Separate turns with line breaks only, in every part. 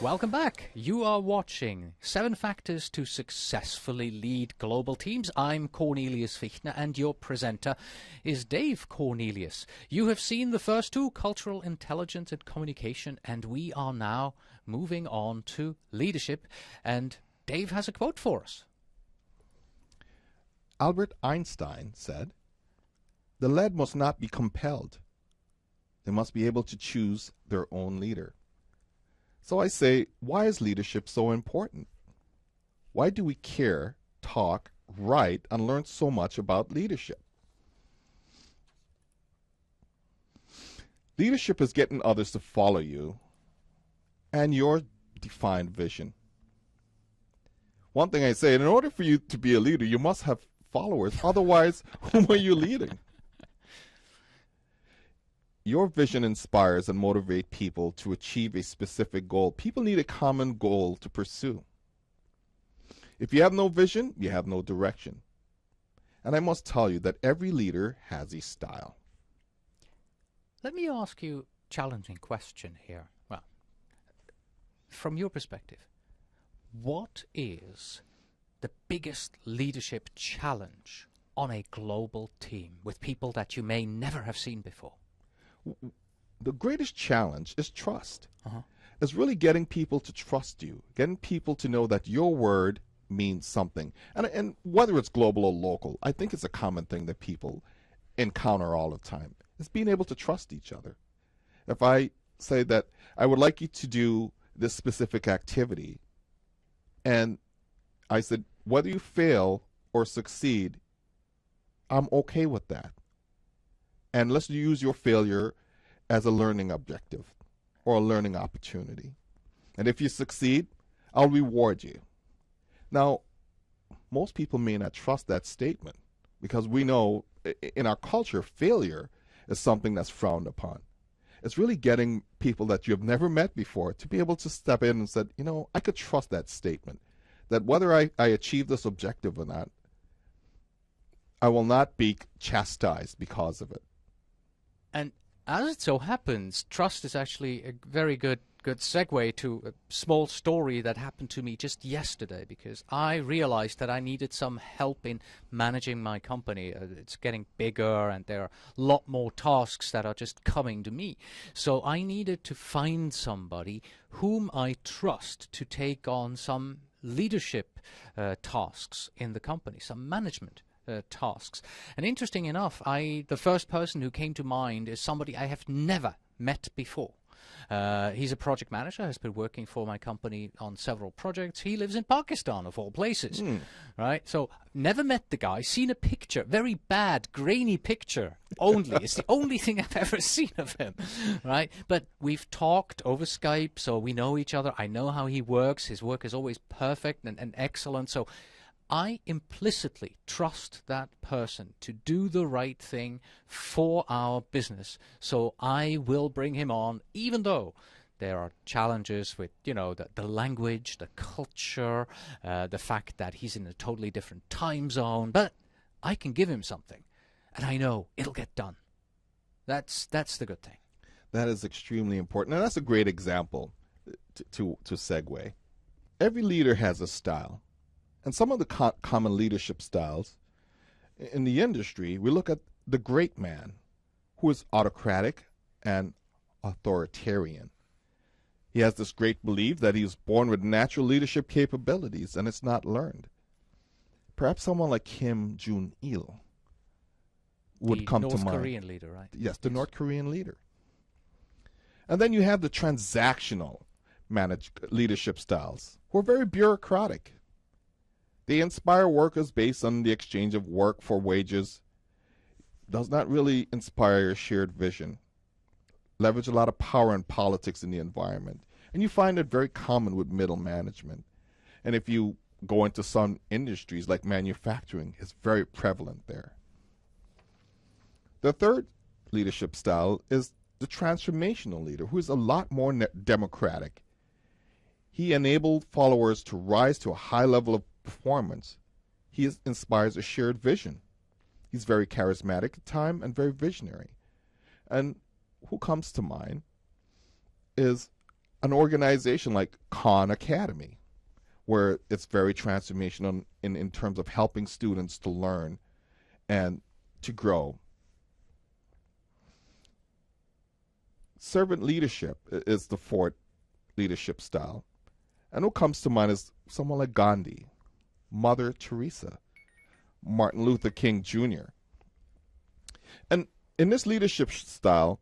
Welcome back. You are watching 7 Factors to Successfully Lead Global Teams. I'm Cornelius Fichtner, and your presenter is Dave Cornelius. You have seen the first 2, cultural intelligence and communication, and we are now moving on to leadership. And Dave has a quote for us.
Albert Einstein said, "The led must not be compelled. They must be able to choose their own leader." So I say, why is leadership so important? Why do we care, talk, write, and learn so much about leadership? Leadership is getting others to follow you and your defined vision. One thing I say, in order for you to be a leader, you must have followers. Otherwise, whom are you leading? Your vision inspires and motivates people to achieve a specific goal. People need a common goal to pursue. If you have no vision, you have no direction. And I must tell you that every leader has a style.
Let me ask you a challenging question here. Well, from your perspective, what is the biggest leadership challenge on a global team with people that you may never have seen before?
The greatest challenge is trust. It's really getting people to trust you, getting people to know that your word means something. And whether it's global or local, I think it's a common thing that people encounter all the time. It's being able to trust each other. If I say that I would like you to do this specific activity, and I said, whether you fail or succeed, I'm okay with that. And let's use your failure as a learning objective or a learning opportunity. And if you succeed, I'll reward you. Now, most people may not trust that statement because we know in our culture, failure is something that's frowned upon. It's really getting people that you have never met before to be able to step in and say, you know, I could trust that statement, that whether I achieve this objective or not, I will not be chastised because of it.
And as it so happens, trust is actually a very good segue to a small story that happened to me just yesterday, because I realized that I needed some help in managing my company. It's getting bigger and there are a lot more tasks that are just coming to me. So I needed to find somebody whom I trust to take on some leadership tasks in the company, some management tasks. And interesting enough, the first person who came to mind is somebody I have never met before. He's a project manager, has been working for my company on several projects. He lives in Pakistan, of all places, right? So never met the guy, seen a picture, very bad, grainy picture only. It's the only thing I've ever seen of him, right? But we've talked over Skype, so we know each other. I know how he works. His work is always perfect and excellent. So I implicitly trust that person to do the right thing for our business. So I will bring him on, even though there are challenges with, you know, the language, the culture, the fact that he's in a totally different time zone. But I can give him something, and I know it'll get done. That's the good thing.
That is extremely important. And that's a great example to segue. Every leader has a style. And some of the common leadership styles in the industry, we look at the great man, who is autocratic and authoritarian. He has this great belief that he was born with natural leadership capabilities and it's not learned. Perhaps someone like Kim Jong-il would come to mind.
The North Korean leader, right?
Yes, the North Korean leader. And then you have the transactional leadership styles, who are very bureaucratic. They inspire workers based on the exchange of work for wages. Does not really inspire a shared vision. Leverage a lot of power and politics in the environment. And you find it very common with middle management. And if you go into some industries like manufacturing, it's very prevalent there. The third leadership style is the transformational leader, who is a lot more democratic. He enabled followers to rise to a high level of performance. He inspires a shared vision. He's very charismatic at times and very visionary. And who comes to mind is an organization like Khan Academy, where it's very transformational in terms of helping students to learn and to grow. Servant leadership is the fourth leadership style. And what comes to mind is someone like Gandhi, Mother Teresa, Martin Luther King Jr. And in this leadership style,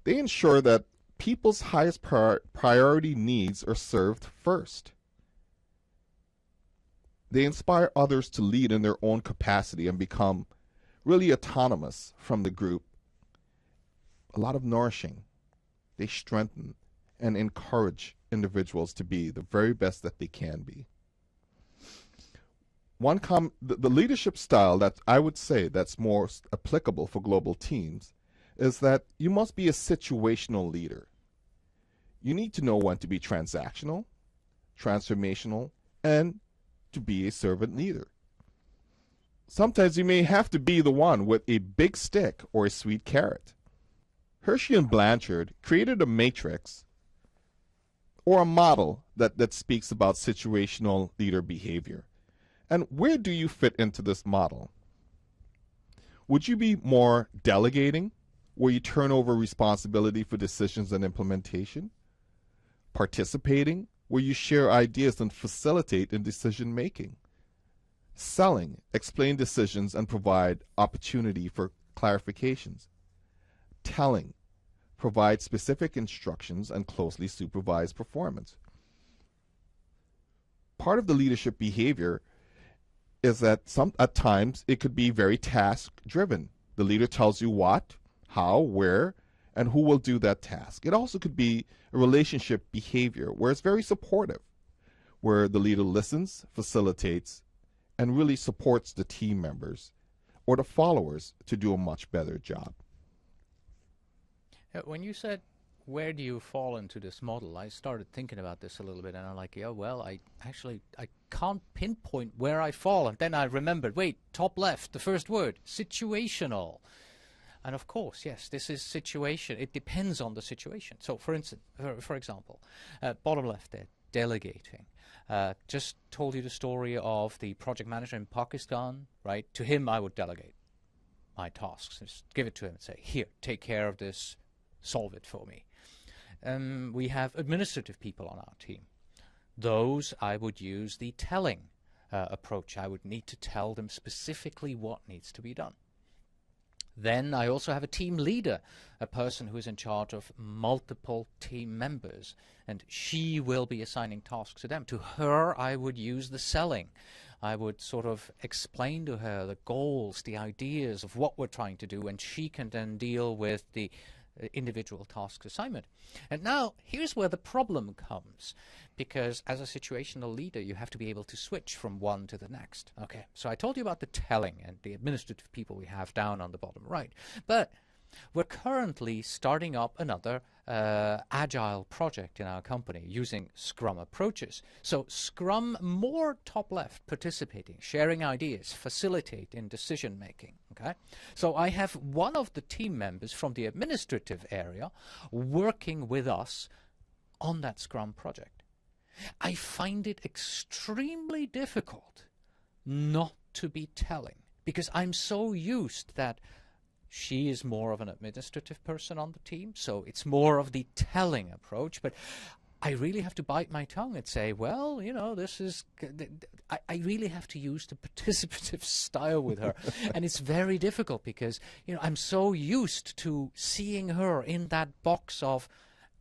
they ensure that people's highest priority needs are served first. They inspire others to lead in their own capacity and become really autonomous from the group. A lot of nourishing. They strengthen and encourage individuals to be the very best that they can be. The leadership style that I would say that's more applicable for global teams is that you must be a situational leader. You need to know when to be transactional, transformational, and to be a servant leader. Sometimes you may have to be the one with a big stick or a sweet carrot. Hershey and Blanchard created a matrix or a model that speaks about situational leader behavior. And where do you fit into this model? Would you be more delegating, where you turn over responsibility for decisions and implementation? Participating, where you share ideas and facilitate in decision making? Selling, explain decisions and provide opportunity for clarifications? Telling, provide specific instructions and closely supervise performance. Part of the leadership behavior is that at times it could be very task driven. The leader tells you what, how, where, and who will do that task. It also could be a relationship behavior where it's very supportive, where the leader listens, facilitates, and really supports the team members or the followers to do a much better job.
When you said, where do you fall into this model, I started thinking about this a little bit, and I'm like, yeah, well, I can't pinpoint where I fall. And then I remembered, wait, top left, the first word, situational. And of course, yes, this is situation. It depends on the situation. So, for instance, for example, bottom left there, delegating. Just told you the story of the project manager in Pakistan, right? To him, I would delegate my tasks. Just give it to him and say, here, take care of this, solve it for me. We have administrative people on our team. Those I would use the telling approach. I would need to tell them specifically what needs to be done. Then I also have a team leader, a person who is in charge of multiple team members, and she will be assigning tasks to them. To her, I would use the selling. I would sort of explain to her the goals, the ideas of what we're trying to do, and she can then deal with the individual task assignment. And now here's where the problem comes, because as a situational leader you have to be able to switch from one to the next. Okay, so I told you about the telling and the administrative people we have down on the bottom right, but we're currently starting up another agile project in our company using Scrum approaches. So Scrum, more top left, participating, sharing ideas, facilitate in decision making. Okay, so I have one of the team members from the administrative area working with us on that Scrum project. I find it extremely difficult not to be telling, because I'm so used that she is more of an administrative person on the team, so it's more of the telling approach. But I really have to bite my tongue and say, well, you know, this is... I really have to use the participative style with her. And it's very difficult because, you know, I'm so used to seeing her in that box of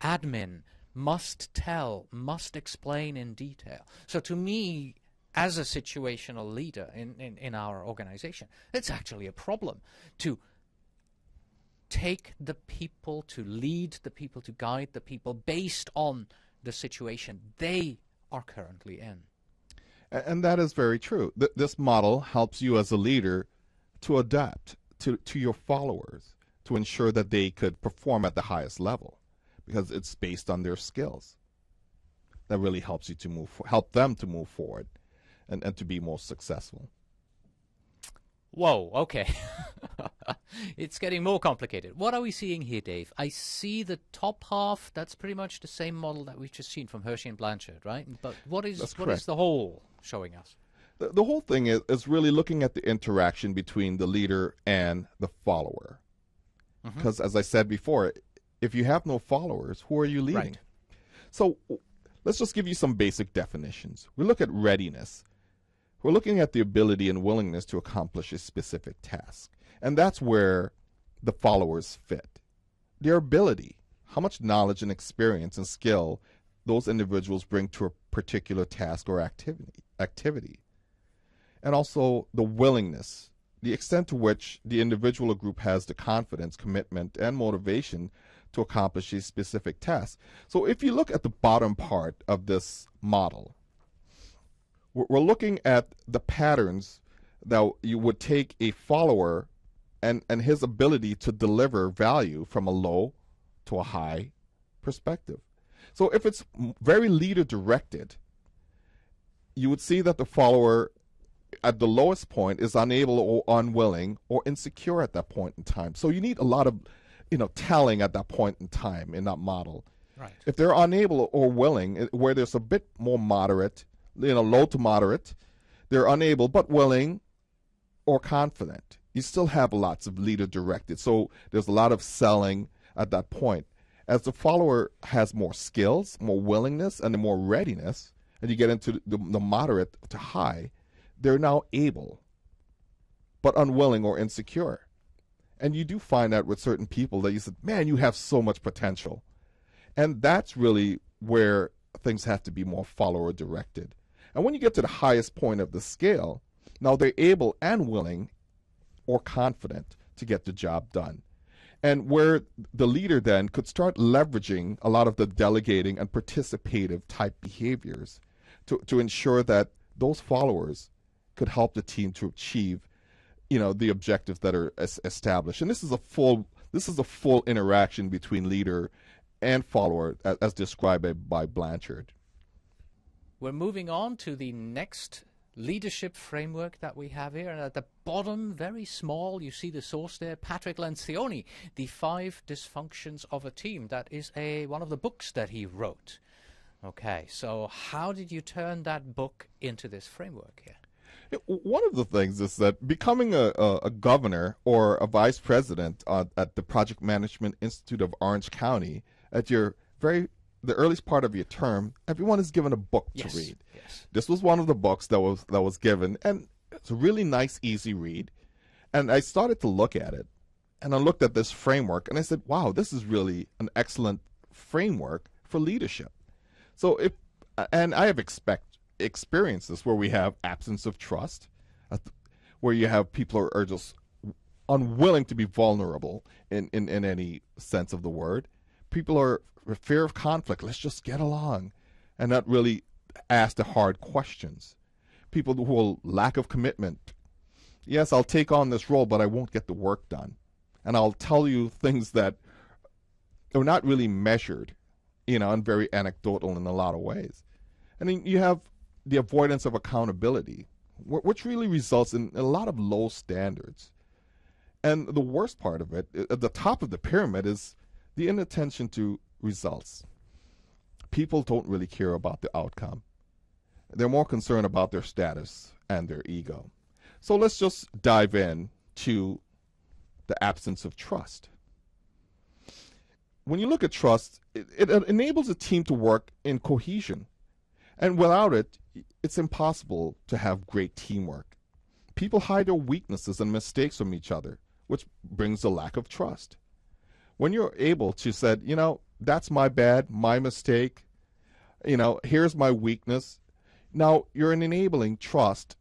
admin, must tell, must explain in detail. So to me, as a situational leader in our organization, it's actually a problem to take the people, to lead the people, to guide the people based on the situation they are currently in.
And that is very true. This model helps you as a leader to adapt to your followers, to ensure that they could perform at the highest level, because it's based on their skills. That really helps you to help them to move forward and to be more successful.
Whoa, okay. It's getting more complicated. What are we seeing here, Dave? I see the top half. That's pretty much the same model that we've just seen from Hershey and Blanchard, right? But what is the whole showing us?
The whole thing is really looking at the interaction between the leader and the follower. Because as I said before, if you have no followers, who are you leading?
Right.
So let's just give you some basic definitions. We look at readiness. We're looking at the ability and willingness to accomplish a specific task. And that's where the followers fit. Their ability, how much knowledge and experience and skill those individuals bring to a particular task or activity. And also the willingness, the extent to which the individual or group has the confidence, commitment, and motivation to accomplish a specific task. So if you look at the bottom part of this model, we're looking at the patterns that you would take a follower and his ability to deliver value from a low to a high perspective. So if it's very leader directed, you would see that the follower at the lowest point is unable or unwilling or insecure at that point in time. So you need a lot of telling at that point in time in that model.
Right.
If they're unable or willing, where there's a bit more moderate, low to moderate, they're unable but willing or confident. You still have lots of leader directed. So there's a lot of selling at that point. As the follower has more skills, more willingness, and more readiness, and you get into the moderate to high, they're now able but unwilling or insecure. And you do find that with certain people that you said, man, you have so much potential. And that's really where things have to be more follower directed. And when you get to the highest point of the scale, now they're able and willing or confident to get the job done. And where the leader then could start leveraging a lot of the delegating and participative type behaviors to ensure that those followers could help the team to achieve, the objectives that are established. And this is a full interaction between leader and follower as described by Blanchard.
We're moving on to the next leadership framework that we have here. And at the bottom, very small, you see the source there, Patrick Lencioni, The 5 Dysfunctions of a Team. That is one of the books that he wrote. Okay, so how did you turn that book into this framework here?
One of the things is that becoming a governor or a vice president at the Project Management Institute of Orange County, at the earliest part of your term, everyone is given a book to read.
Yes.
This was one of the books that was given, and it's a really nice, easy read. And I started to look at it, and I looked at this framework, and I said, wow, this is really an excellent framework for leadership. So and I have experienced this where we have absence of trust, where you have people are just unwilling to be vulnerable in any sense of the word. People are fear of conflict. Let's just get along and not really ask the hard questions. People who will lack of commitment. Yes, I'll take on this role, but I won't get the work done. And I'll tell you things that are not really measured, and very anecdotal in a lot of ways. And then you have the avoidance of accountability, which really results in a lot of low standards. And the worst part of it, at the top of the pyramid, is the inattention to results. People don't really care about the outcome. They're more concerned about their status and their ego. So let's just dive in to the absence of trust. When you look at trust, it enables a team to work in cohesion. And without it, it's impossible to have great teamwork. People hide their weaknesses and mistakes from each other, which brings a lack of trust. When you're able to say, that's my bad, my mistake, here's my weakness. Now you're enabling trust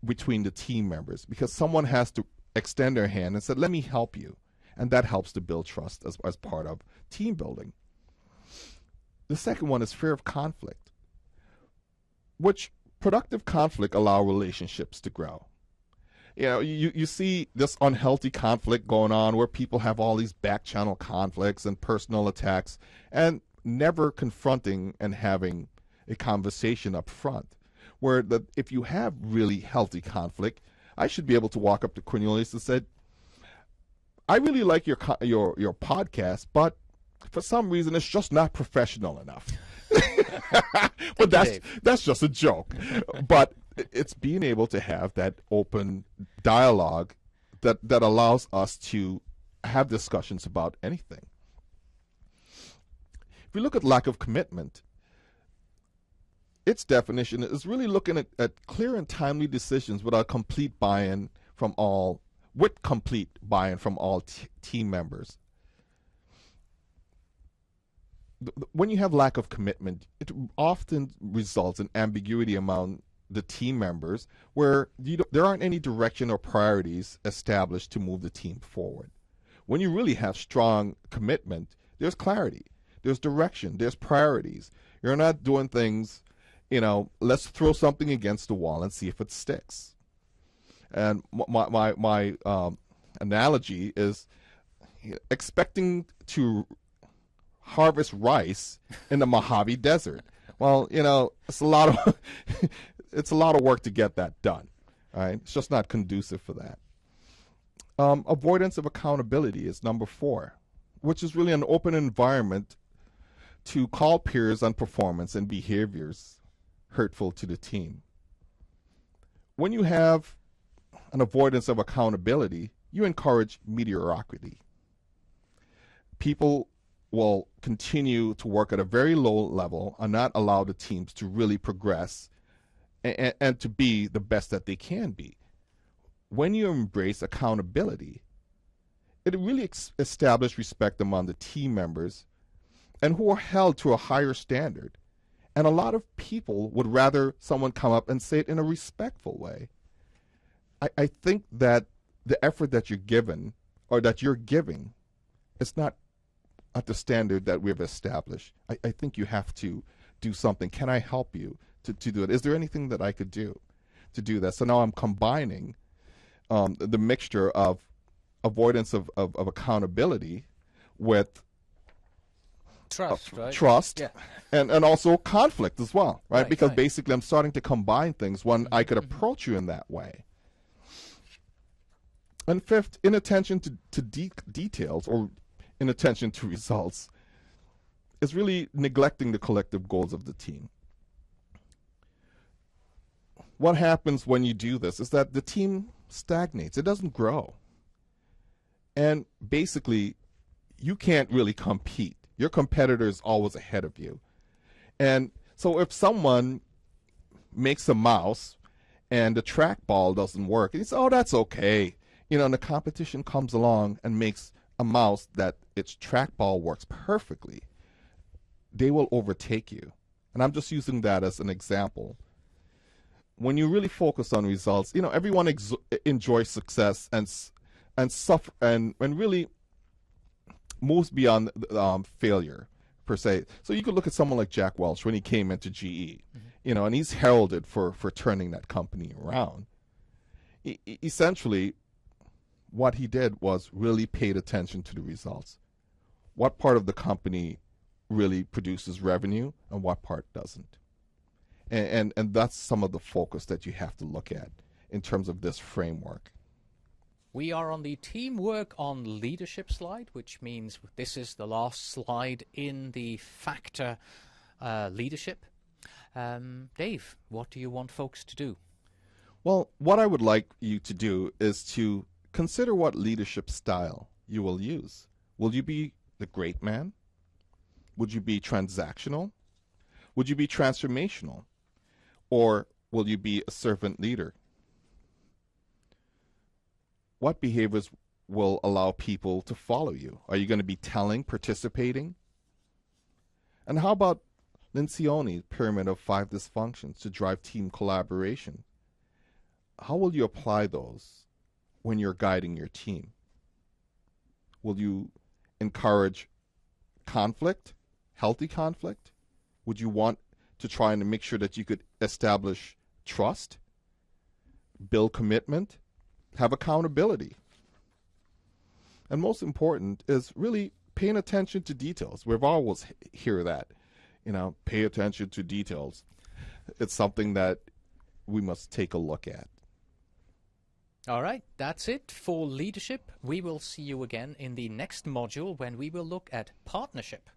between the team members because someone has to extend their hand and say, let me help you. And that helps to build trust as part of team building. The second one is fear of conflict, which productive conflict allow relationships to grow. You see this unhealthy conflict going on where people have all these back channel conflicts and personal attacks and never confronting and having a conversation up front. Where if you have really healthy conflict, I should be able to walk up to Cornelius and say, I really like your podcast, but for some reason it's just not professional enough. But that's just a joke. But it's being able to have that open dialogue that allows us to have discussions about anything. If we look at lack of commitment, its definition is really looking at clear and timely decisions without complete buy-in from all team members. When you have lack of commitment, it often results in ambiguity among the team members where there aren't any direction or priorities established to move the team forward. When you really have strong commitment, there's clarity, there's direction, there's priorities. You're not doing things, let's throw something against the wall and see if it sticks. And my analogy is expecting to harvest rice in the Mojave Desert. Well, it's a lot of work to get that done. Right? It's just not conducive for that. Avoidance of accountability is number 4, which is really an open environment to call peers on performance and behaviors hurtful to the team. When you have an avoidance of accountability, you encourage mediocrity. People will continue to work at a very low level and not allow the teams to really progress and to be the best that they can be. When you embrace accountability, it really establishes respect among the team members and who are held to a higher standard. And a lot of people would rather someone come up and say it in a respectful way. I think that the effort that you're given or that you're giving is not at the standard that we've established. I think you have to do something. Can I help you to do it? Is there anything that I could do to do that? So now I'm combining the mixture of avoidance of accountability with
trust, right?
Trust,
yeah.
and also conflict as well, right? Because
right.
basically I'm starting to combine things when I could approach you in that way. And 5th, inattention to details or inattention to results is really neglecting the collective goals of the team. What happens when you do this is that the team stagnates. It doesn't grow. And basically, you can't really compete. Your competitor is always ahead of you. And so if someone makes a mouse and the trackball doesn't work, and you say, oh, that's okay. And the competition comes along and makes a mouse that its trackball works perfectly, they will overtake you. And I'm just using that as an example. When you really focus on results, everyone enjoys success and suffer and really moves beyond failure per se. So you could look at someone like Jack Welch when he came into GE, and he's heralded for turning that company around. Essentially, what he did was really paid attention to the results. What part of the company really produces revenue and what part doesn't? And that's some of the focus that you have to look at in terms of this framework.
We are on the teamwork on leadership slide, which means this is the last slide in the factor leadership. Dave, what do you want folks to do?
Well, what I would like you to do is to consider what leadership style you will use. Will you be the great man? Would you be transactional? Would you be transformational? Or will you be a servant leader? What behaviors will allow people to follow you? Are you going to be telling, participating? And how about Lencioni's pyramid of 5 dysfunctions to drive team collaboration? How will you apply those when you're guiding your team? Will you encourage conflict, healthy conflict? Would you want to try and make sure that you could establish trust, build commitment, have accountability? And most important is really paying attention to details. We've always hear that, pay attention to details. It's something that we must take a look at.
All right, that's it for leadership. We will see you again in the next module when we will look at partnership.